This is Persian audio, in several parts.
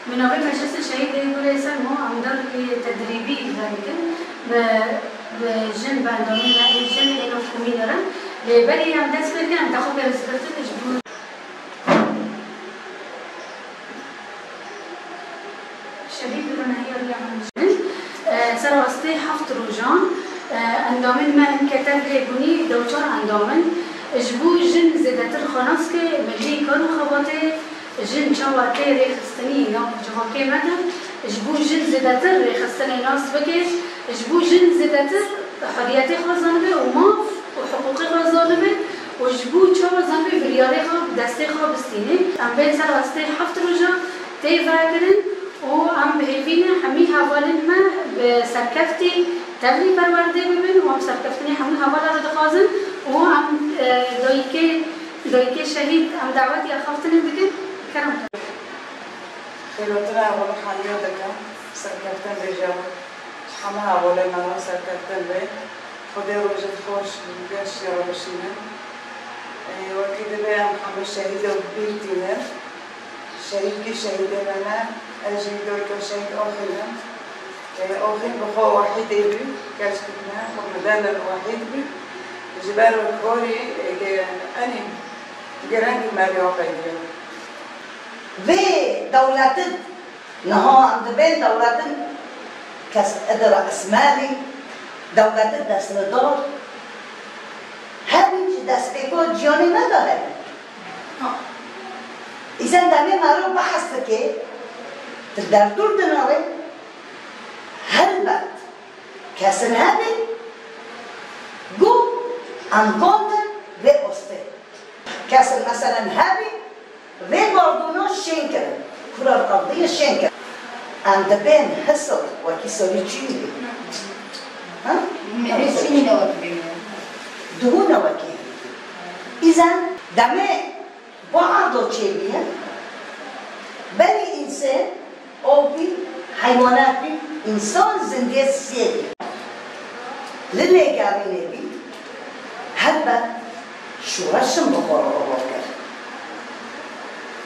من أول مجلس الشهيد يقول يسمى عم دور تدريبي ذلك بجنب عندهم الجنب اللي نفهم يدرن لبري عم تسمع كان تأخذ بسبب الجبون شهيد بدنا هي اللي عم سر وسطي حفظ روجان اندامن ما انكتب لبني دوچار اندامن اجبو جن زدتر خاناس که ملی کارو خواته جن چاواته ریخستنی یا جهاکی مدن اجبو جن زدتر ریخستنی ناس بکه اجبو جن زدتر حریتی خازانه به وماف و حقوقی خازانه به و اجبو چاوا زنبه بریاری خواب دسته خواب استینه ام بین سر وسطی حفظ روجا تیفا کرن و ام بهیفینه همی حوالین ما بسرکفتی تبلی پرورده ببین و هم سرکفتنی همون حواله رو دخوازن و هم دویکه شهید هم دعوتی اخافتنی بکن کرم خیلوتنا اول خانیو دکم سرکفتن بیجا همه حواله مانا سرکفتن بی خود روزت خوش بیش یارو بشینه وقتی دبی هم همه شهید و بیرتینه شهید کی شهیده منه اجی دویکه شهید آخرم آخر بخوا وحید بی کاش کتنا ومدان الوحید بی جبال الكوري أني جرانج ما بيعقيديه. في دولة نها عند بين دولة كاس أدر أسمالي دولة دستندار همین دستگاه جانی نداره. إذا دمی مرو بحث که در دور دناره هر وقت کسی نبی گو انقاطع و استه کسی مثلا هبی و باردونا شنکر کرار قضیه شنکر اند بین حسد و کسایی چی میگه؟ چی نوکی دو نوکی ایزن دمه بعضو چی بیه بلی انسان آبی حیواناتی انسان زنده سیدی لنگامی نبی هبه شورشم بخوره بکر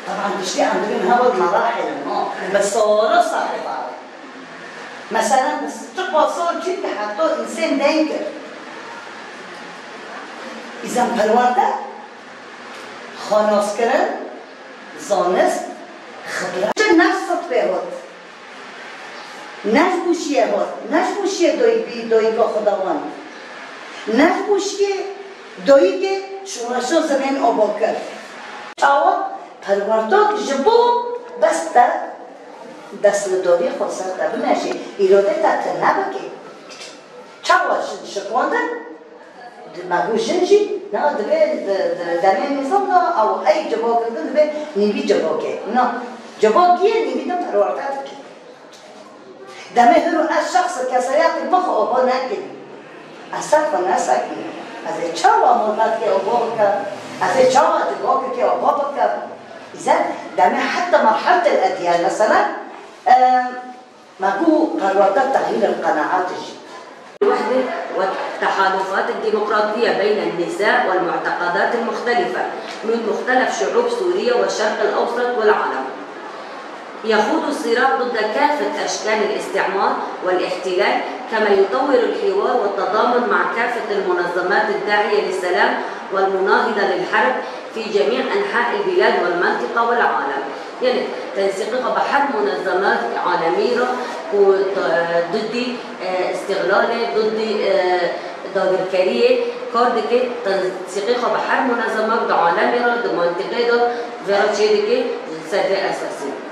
طبعا دشتي عندنا هوا المراحل بس صار صاحب عارف مثلا بس تبغى صار جدا حتى انسان دينكر اذا بالورده خلاص كرن زانست خبره نفسك بهت نجبوشیه هات نجبوشیه دایی که خداوند نجبوشیه دایی که شورشا زمین آبا کرد چاوا پرورداد جبو بس دستداری خود سر دبو نشه ایراده تحت نبکه چاوا شکواندن مگو جنجی نه دمه نظام نه او ای جبا کردن دبه نیوی جبا که نه جبا گیه نیوی دم پرورداد که دمه هرو از شخص کسایت مخ آبا نکن اصلا فنس اکنی از چاوا مرد که آبا کرد از چاوا جبا که آبا کرد إذا دمه حتى مرحلة الأديان مثلا مجو قرارات تغيير القناعات الوحدة والتحالفات الديمقراطية بين النساء والمعتقدات المختلفة من مختلف شعوب سوريا والشرق الأوسط والعالم يخوض الصراع ضد كافة أشكال الاستعمار والاحتلال كما يطور الحوار والتضامن مع كافة المنظمات الداعية للسلام والمناهضة للحرب في جميع أنحاء البلاد والمنطقة والعالم يعني تنسيق بحر منظمات عالمية ضد استغلال ضد داغركرية كاردك تنسيق بحر منظمات عالمية ضد منطقة ضد فيراتشيدك سد أساسي